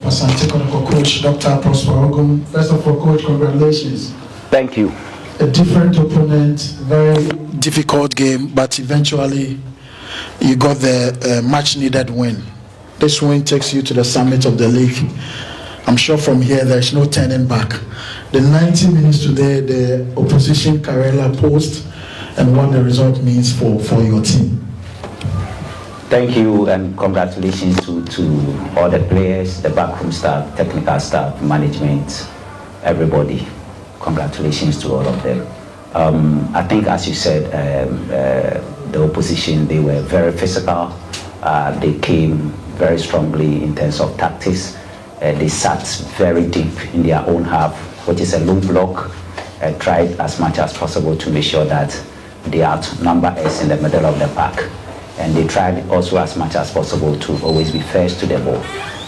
Kotoko coach, Dr. Prosper Ogum. First of all, coach, congratulations. Thank you. A different opponent, very difficult game, but eventually you got the much needed win. This win takes you to the summit of the league. I'm sure from here there's no turning back. The 90 minutes today, the opposition Karela posed and what the result means for your team. Thank you and congratulations to all the players, the backroom staff, technical staff, management, everybody. Congratulations to all of them. I think, as you said, the opposition, they were very physical. They came very strongly in terms of tactics. They sat very deep in their own half, which is a low block, tried as much as possible to make sure that they outnumber us in the middle of the pack. And they tried also as much as possible to always be first to the ball.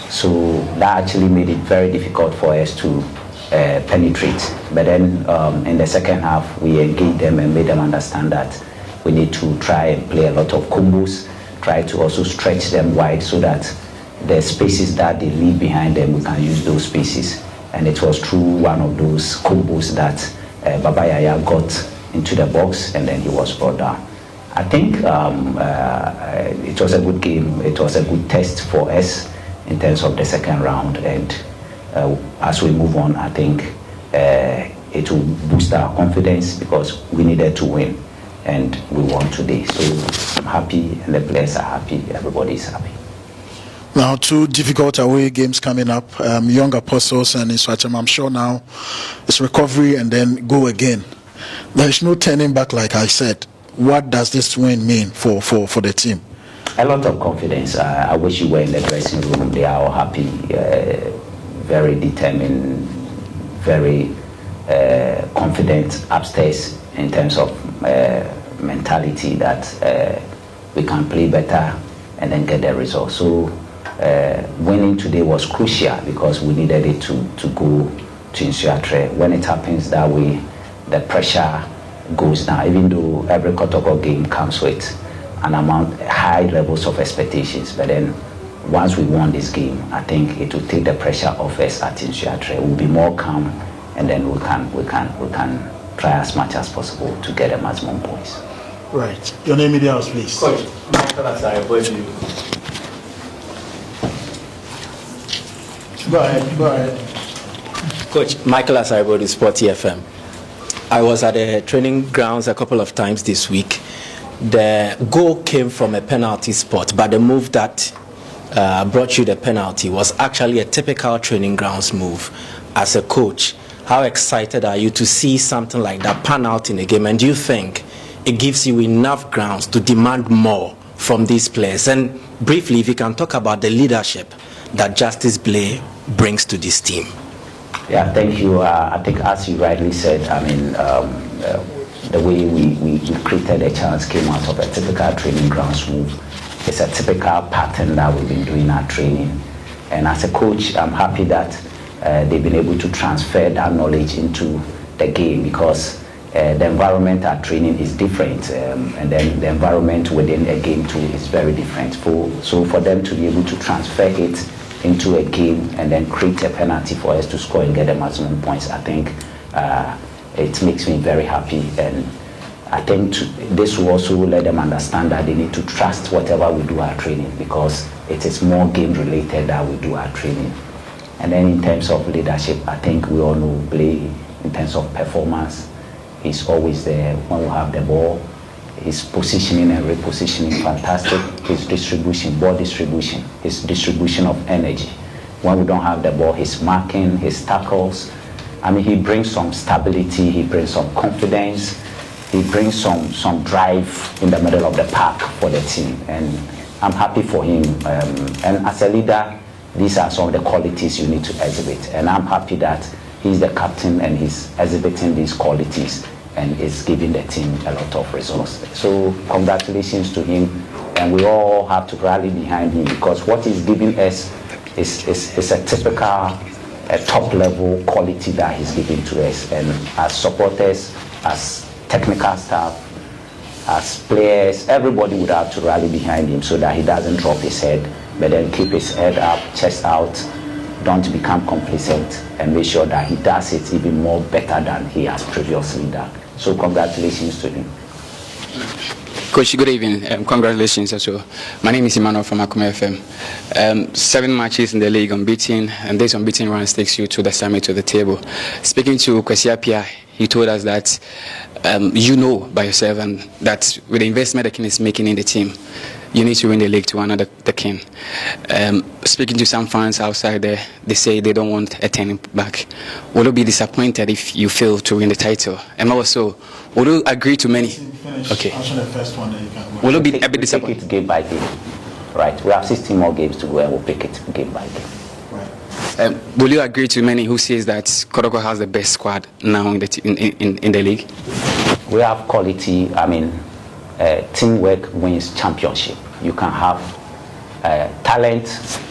So that actually made it very difficult for us to penetrate. But then in the second half, we engaged them and made them understand that we need to try and play a lot of combos, try to also stretch them wide so that the spaces that they leave behind them, we can use those spaces. And it was through one of those combos that Baba Yaya got into the box and then he was brought down. I think it was a good game. It was a good test for us in terms of the second round. And as we move on, I think it will boost our confidence because we needed to win and we won today. So I'm happy and the players are happy. Everybody is happy. Now, two difficult away games coming up. Young Apostles and Iswacham. I'm sure now it's recovery and then go again. There is no turning back, like I said. What does this win mean for the team? A lot of confidence. I wish you were in the dressing room. They are all happy, very determined, very confident upstairs in terms of mentality that we can play better and then get the result. So winning today was crucial because we needed it to go to Insuatre. When it happens that way, the pressure goes down, even though every Kotoko game comes with an amount, high levels of expectations. But then once we won this game, I think it will take the pressure off us at Insuatre. We'll be more calm and then we can try as much as possible to get the maximum points. Right. Your name in the house, please. Coach, Go ahead. Coach, Michael Asaribodi, Sport FM. I was at the training grounds a couple of times this week. The goal came from a penalty spot, but the move that brought you the penalty was actually a typical training grounds move. As a coach, how excited are you to see something like that pan out in a game? And do you think it gives you enough grounds to demand more from these players? And briefly, if you can talk about the leadership that Justice Blay brings to this team. Yeah, thank you. I think as you rightly said, I mean, the way we created a chance came out of a typical training grounds move. It's a typical pattern that we've been doing our training. And as a coach, I'm happy that they've been able to transfer that knowledge into the game because the environment at training is different. And then the environment within a game too is very different. So for them to be able to transfer it into a game and then create a penalty for us to score and get the maximum points, I think it makes me very happy. And I think this will also let them understand that they need to trust whatever we do our training because it is more game related that we do our training. And then in terms of leadership, I think we all know Blay in terms of performance. He's always there when we have the ball. His positioning and repositioning, fantastic. His distribution, ball distribution, his distribution of energy. When we don't have the ball, his marking, his tackles. I mean, he brings some stability, he brings some confidence, he brings some drive in the middle of the pack for the team. And I'm happy for him. And as a leader, these are some of the qualities you need to exhibit. And I'm happy that he's the captain and he's exhibiting these qualities and is giving the team a lot of results. So congratulations to him, and we all have to rally behind him because what he's giving us is a typical top level quality that he's giving to us. And as supporters, as technical staff, as players, everybody would have to rally behind him so that he doesn't drop his head, but then keep his head up, chest out, don't become complacent, and make sure that he does it even more better than he has previously done. So congratulations to him. Coach, good evening. Congratulations as well. My name is Emmanuel from Askmedia FM. 7 matches in the league unbeaten, and this unbeaten run takes you to the summit of the table. Speaking to Kwesi Appiah, he told us that you know by yourself and that with the investment the King is making in the team, you need to win the league to honor the King. Speaking to some fans outside there, they say they don't want a turning back. Will you be disappointed if you fail to win the title? And also, will you agree to many? Okay. Answer the first one, then you can go. Will you be a bit Take disappointed? it game by game. Right. We have 16 more games to go, and we'll pick it game by game. Right. Will you agree to many who says that Kotoko has the best squad now in the league? We have quality. I mean, teamwork wins championship. You can have talent.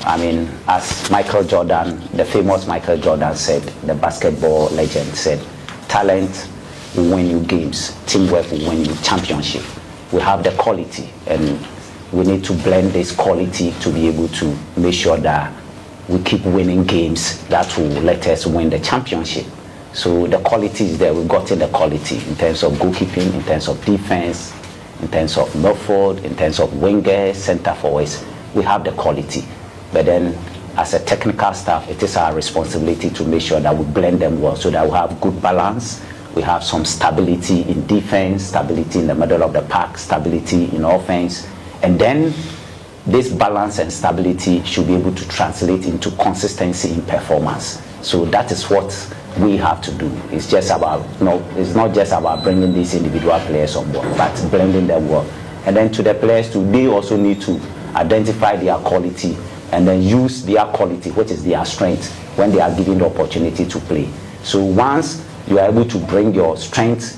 I mean, as Michael Jordan, the famous Michael Jordan said, the basketball legend said, talent will win you games, teamwork will win you championship. We have the quality, and we need to blend this quality to be able to make sure that we keep winning games that will let us win the championship. So the quality is there. We've gotten the quality in terms of goalkeeping, in terms of defense, in terms of midfield, in terms of wingers, center forwards. We have the quality. But then as a technical staff, it is our responsibility to make sure that we blend them well so that we have good balance. We have some stability in defense, stability in the middle of the park, stability in offense. And then this balance and stability should be able to translate into consistency in performance. So that is what we have to do. It's just about, it's not just about bringing these individual players on board, but blending them well. And then to the players too, they also need to identify their quality and then use their quality, which is their strength, when they are given the opportunity to play. So once you are able to bring your strength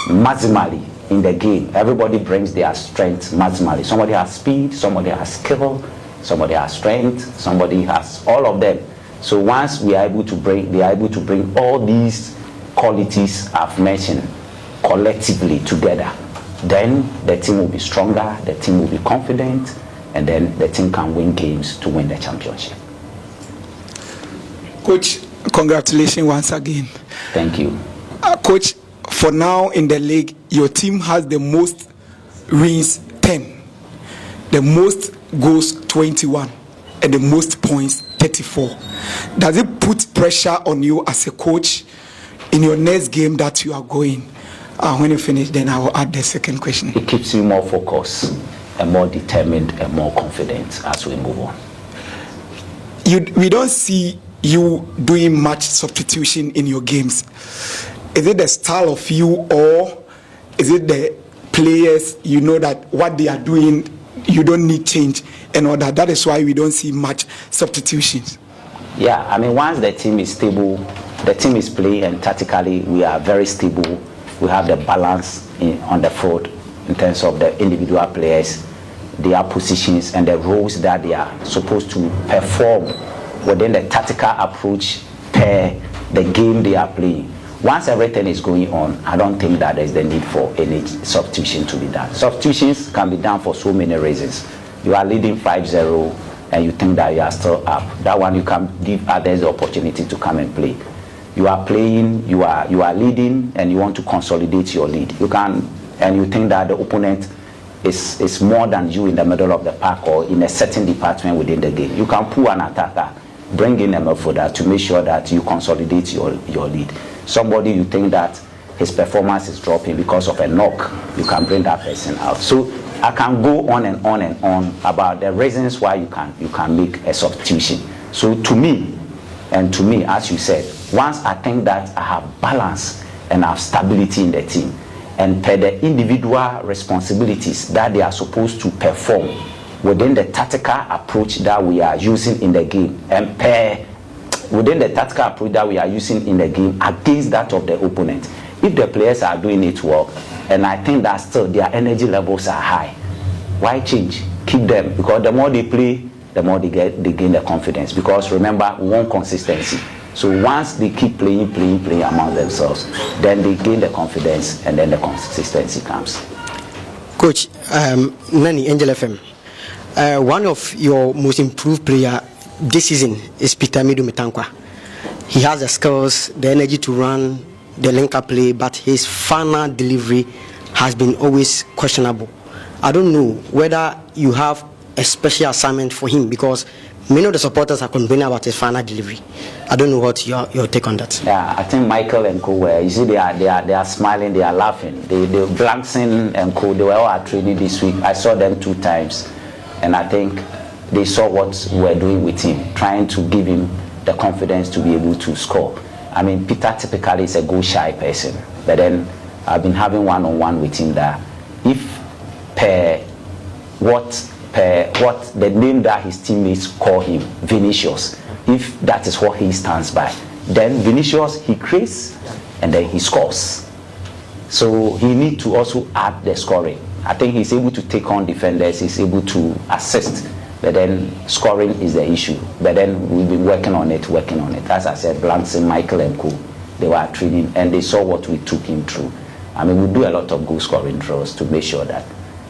maximally in the game, everybody brings their strength maximally. Somebody has speed, somebody has skill, somebody has strength, somebody has all of them. So once we are able to they are able to bring all these qualities I've mentioned collectively together, then the team will be stronger, the team will be confident, and then the team can win games to win the championship. Coach, congratulations once again. Thank you. Coach, for now in the league, your team has the most wins, 10, the most goals, 21, and the most points, 34. Does it put pressure on you as a coach in your next game that you are going? When you finish, then I will add the second question. It keeps you more focused and more determined and more confident as we move on. We don't see you doing much substitution in your games. Is it the style of you, or is it the players, you know that what they are doing, you don't need change and all that? That is why we don't see much substitutions. Yeah, I mean, once the team is stable, the team is playing, and tactically we are very stable. We have the balance on the field in terms of the individual players, their positions, and the roles that they are supposed to perform within the tactical approach per the game they are playing. Once everything is going on, I don't think that there's the need for any substitution to be done. Substitutions can be done for so many reasons. You are leading 5-0 and you think that you are still up. That one, you can give others the opportunity to come and play. You are playing, you are leading, and you want to consolidate your lead. You can, and you think that the opponent is more than you in the middle of the park or in a certain department within the game. You can pull an attacker, bring in a midfielder to make sure that you consolidate your lead. Somebody you think that his performance is dropping because of a knock, you can bring that person out. So I can go on and on and on about the reasons why you can make a substitution. So to me, as you said, once I think that I have balance and I have stability in the team, and per the individual responsibilities that they are supposed to perform within the tactical approach that we are using in the game, and within the tactical approach that we are using in the game against that of the opponent, if the players are doing it well, and I think that still their energy levels are high, why change? Keep them, because the more they play, the more they gain the confidence. Because remember, we want consistency. So once they keep playing among themselves, then they gain the confidence, and then the consistency comes. Coach, Nani, Angel FM, one of your most improved player this season is Peter Midu Metankwa. He has the skills, the energy to run the link-up play, but his final delivery has been always questionable. I don't know whether you have a special assignment for him, because many of the supporters are complaining about his final delivery. I don't know what your take on that. Yeah, I think Michael and Co. You see, they are smiling, they are laughing. They Blankson and Co. They were all at training this week. I saw them 2 times, and I think they saw what we were doing with him, trying to give him the confidence to be able to score. I mean, Peter typically is a goal-shy person, but then I've been having one-on-one with him that if what the name that his teammates call him, Vinicius, if that is what he stands by, then Vinicius, he creates and then he scores. So he needs to also add the scoring. I think he's able to take on defenders, he's able to assist, but then scoring is the issue. But then we've been working on it. As I said, Blankson, Michael and Co, they were training and they saw what we took him through. I mean, we do a lot of goal scoring drills to make sure that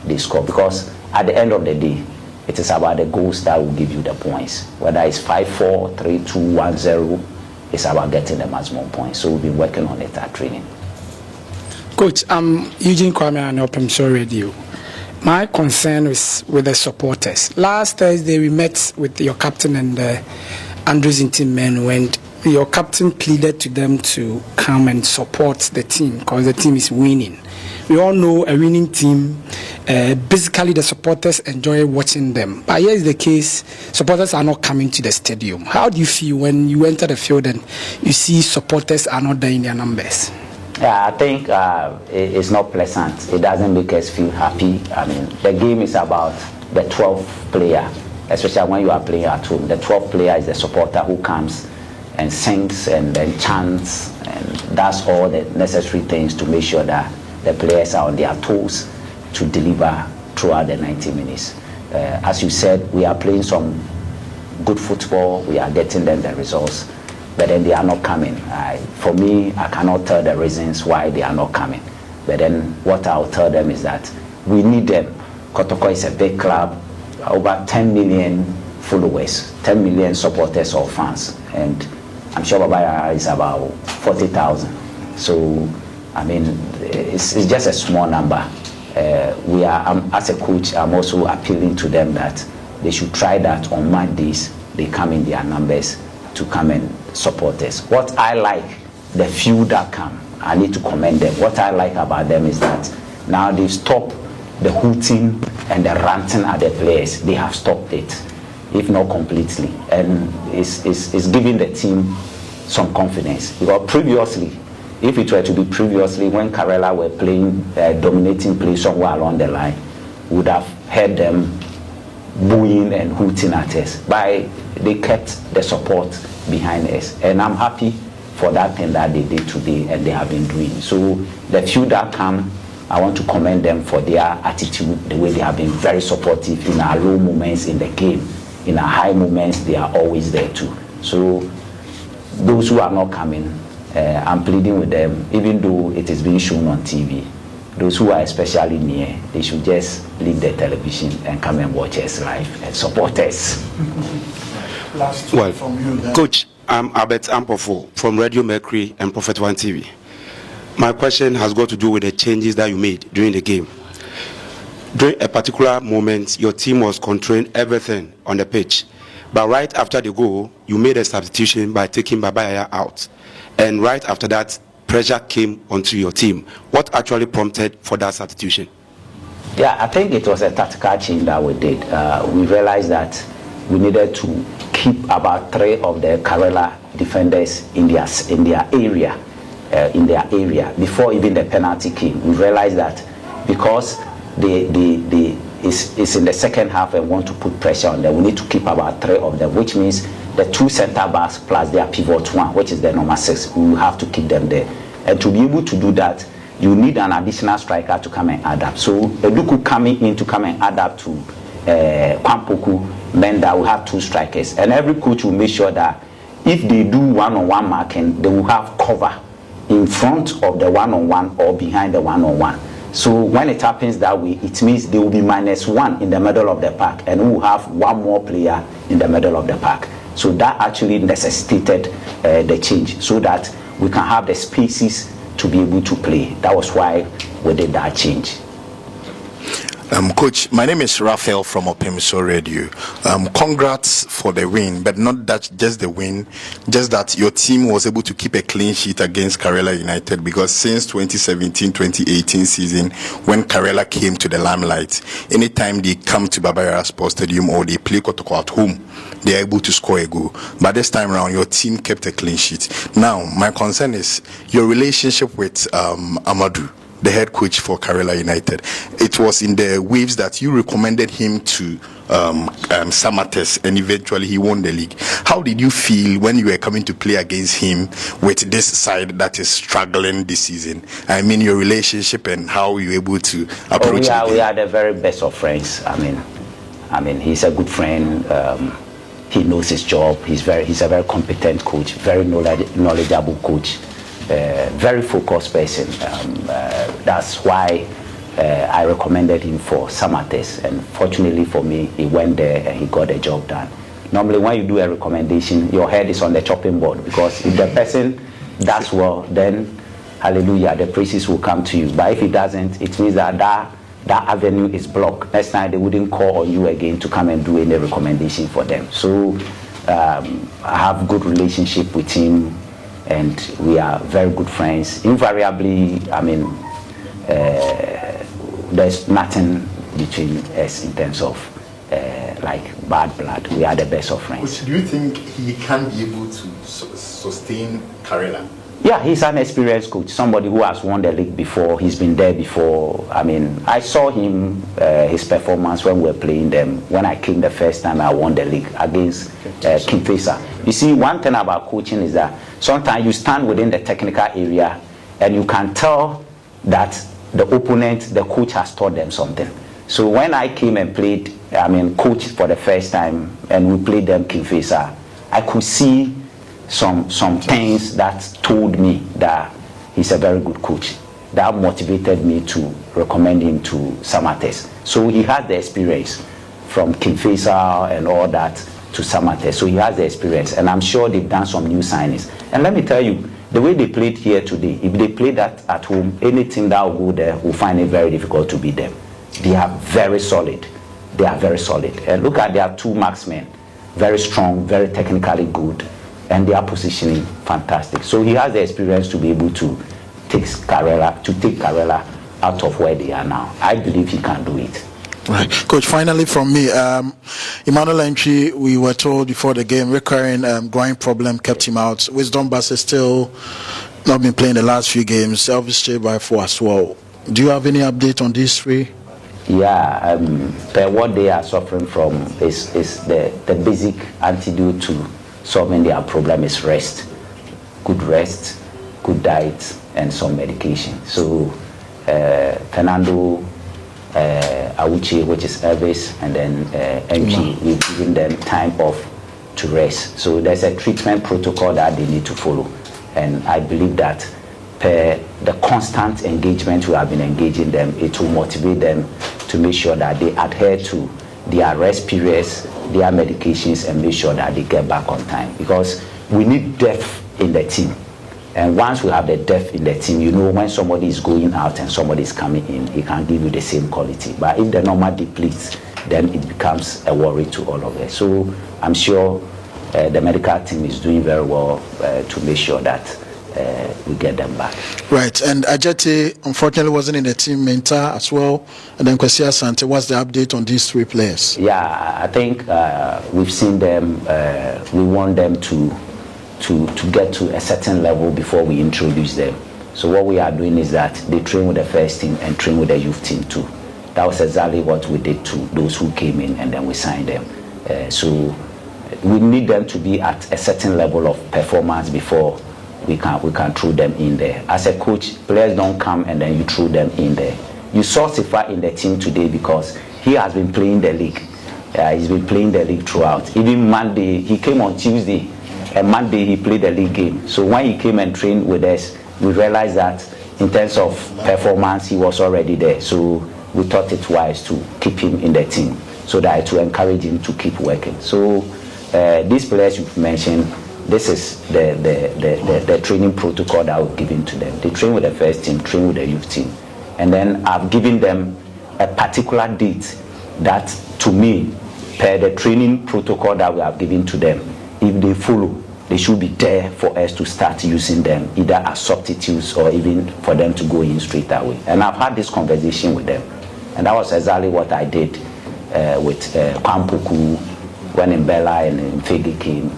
they score, because at the end of the day, it is about the goals that will give you the points. Whether it's 5-4, 3-2, 1-0, it's about getting the maximum points. So we've been working on it at training. Coach, I'm Eugene Kwame on Open Show Radio. My concern is with the supporters. Last Thursday, we met with your captain and Andrews in team men when your captain pleaded to them to come and support the team because the team is winning. We all know a winning team, basically the supporters enjoy watching them. But here is the case, supporters are not coming to the stadium. How do you feel when you enter the field and you see supporters are not there in their numbers? Yeah, I think it's not pleasant. It doesn't make us feel happy. I mean, the game is about the 12th player, especially when you are playing at home. The 12th player is the supporter who comes and sings and then chants and does all the necessary things to make sure that the players are on their toes to deliver throughout the 90 minutes. As you said, we are playing some good football. We are getting them the results, but then they are not coming. For me, I cannot tell the reasons why they are not coming. But then what I'll tell them is that we need them. Kotoko is a big club, over 10 million followers, 10 million supporters or fans, and I'm sure Babaya is about 40,000. So, I mean, it's just a small number. As a coach, I'm also appealing to them that they should try that on Mondays. They come in their numbers to come and support us. What I like, the few that come, I need to commend them. What I like about them is that now they've stopped the hooting and the ranting at the players. They have stopped it, if not completely, and it's giving the team some confidence. Because previously, if it were to be previously when Karela were playing, dominating play somewhere along the line, we would have heard them booing and hooting at us. But they kept the support behind us, and I'm happy for that thing that they did today and they have been doing. So the few that come, I want to commend them for their attitude, the way they have been very supportive in our low moments in the game. In our high moments, they are always there too. So those who are not coming, I'm pleading with them, even though it is being shown on TV, those who are especially near, they should just leave the television and come and watch us live and support us. Last Well, from you then. Coach, I'm Albert Ampofo from Radio Mercury and Prophet One TV. My question has got to do with the changes that you made during the game. During a particular moment, your team was controlling everything on the pitch. But right after the goal, you made a substitution by taking Babaya out. And right after that, pressure came onto your team. What actually prompted for that substitution? Yeah, I think it was a tactical change that we did. We realized that we needed to keep about 3 of the Karela defenders in their area before even the penalty came. We realized that because it's in the second half and want to put pressure on them, we need to keep about 3 of them, which means the 2 center backs plus their pivot 1, which is the number 6. We will have to keep them there. And to be able to do that, you need an additional striker to come and add up. So Eduku coming in to come and add up to Kwampoku meant that we have 2 strikers. And every coach will make sure that if they do one-on-one marking, they will have cover in front of the one-on-one or behind the one-on-one. So when it happens that way, it means they will be -1 in the middle of the park, and we will have 1 more player in the middle of the park. So that actually necessitated the change so that we can have the spaces to be able to play. That was why we did that change. Coach, my name is Raphael from Opemiso Radio. Congrats for the win, but not that just the win, just that your team was able to keep a clean sheet against Karela United, because since 2017-2018 season, when Karela came to the limelight, anytime they come to Baba Sports Stadium or they play Kotoko at home, they are able to score a goal. But this time around, your team kept a clean sheet. Now, my concern is your relationship with Amadou, the head coach for Karela United. It was in the waves that you recommended him to Samates, and eventually he won the league. How did you feel when you were coming to play against him with this side that is struggling this season? I mean, your relationship and how you were able to approach it. We are the very best of friends. I mean, he's a good friend. He knows his job. He's a very competent coach, very knowledgeable coach. Very focused person. That's why I recommended him for Samates, and fortunately for me, he went there and he got the job done. Normally, when you do a recommendation, your head is on the chopping board, because if the person does well, then hallelujah, the praises will come to you. But if it doesn't, it means that avenue is blocked. Next time they wouldn't call on you again to come and do any recommendation for them. So I have good relationship with him, and we are very good friends. Invariably, there's nothing between us in terms of like bad blood. We are the best of friends. Which do you think he can be able to sustain Karela? Yeah, he's an experienced coach, somebody who has won the league before. He's been there before. I saw him, his performance when we were playing them. When I came the first time, I won the league against Kingfisher. You see, one thing about coaching is that sometimes you stand within the technical area and you can tell that the opponent, the coach has taught them something. So when I came and played, coached for the first time, and we played them Kingfisher, I could see some things that told me that he's a very good coach. That motivated me to recommend him to Samates. So he has the experience from Kingfisher and all that to Samates. So he has the experience, and I'm sure they've done some new signings. And let me tell you, the way they played here today, if they play that at home, any team that will go there will find it very difficult to beat them. They are very solid. They are very solid. And look at their two marksmen, very strong, very technically good, and their positioning fantastic. So he has the experience to be able to take Karela out of where they are now. I believe he can do it. Right. Coach, finally from me, Emmanuel Entry, we were told before the game, recurring groin problem kept him out. Wisdom Bass has still not been playing the last few games, obviously by 4 as well. Do you have any update on these three? Yeah, what they are suffering from is the basic antidote to solving their problem is rest. Good rest, good diet, and some medication. So Fernando, Awuchi, which is Elvis, and then MG, we've given them time off to rest. So there's a treatment protocol that they need to follow. And I believe that the constant engagement we have been engaging them, it will motivate them to make sure that they adhere to their rest periods, their medications, and make sure that they get back on time. Because we need depth in the team. And once we have the depth in the team, you know when somebody is going out and somebody is coming in, he can give you the same quality. But if the number depletes, then it becomes a worry to all of us. So I'm sure the medical team is doing very well to make sure that we get them back. Right, and Ajete unfortunately wasn't in the team, Menta as well, and then Kwesi Asante. What's the update on these three players? Yeah, I think we've seen them. We want them to get to a certain level before we introduce them. So what we are doing is that they train with the first team and train with the youth team too. That was exactly what we did to those who came in, and then we signed them. So we need them to be at a certain level of performance before we can throw them in there. As a coach, players don't come and then you throw them in there. You saw Sifa in the team today because he has been playing the league. He's been playing the league throughout. Even Monday, he came on Tuesday, and Monday he played the league game. So when he came and trained with us, we realized that in terms of performance, he was already there. So we thought it wise to keep him in the team so that to encourage him to keep working. So these players you've mentioned, this is the training protocol that I've given to them. They train with the first team, train with the youth team. And then I've given them a particular date that, to me, per the training protocol that we have given to them, if they follow, they should be there for us to start using them, either as substitutes or even for them to go in straight away. And I've had this conversation with them. And that was exactly what I did with Kwampuku, when Mbella and Fegi came.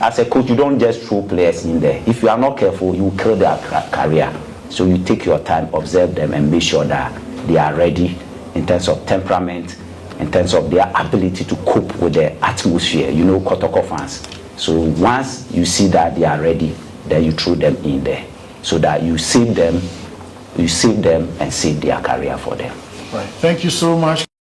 As a coach, you don't just throw players in there. If you are not careful, you will kill their career. So you take your time, observe them, and make sure that they are ready in terms of temperament, in terms of their ability to cope with the atmosphere. You know, Kotoko fans. So once you see that they are ready, then you throw them in there, so that you save them and save their career for them. Right. Thank you so much.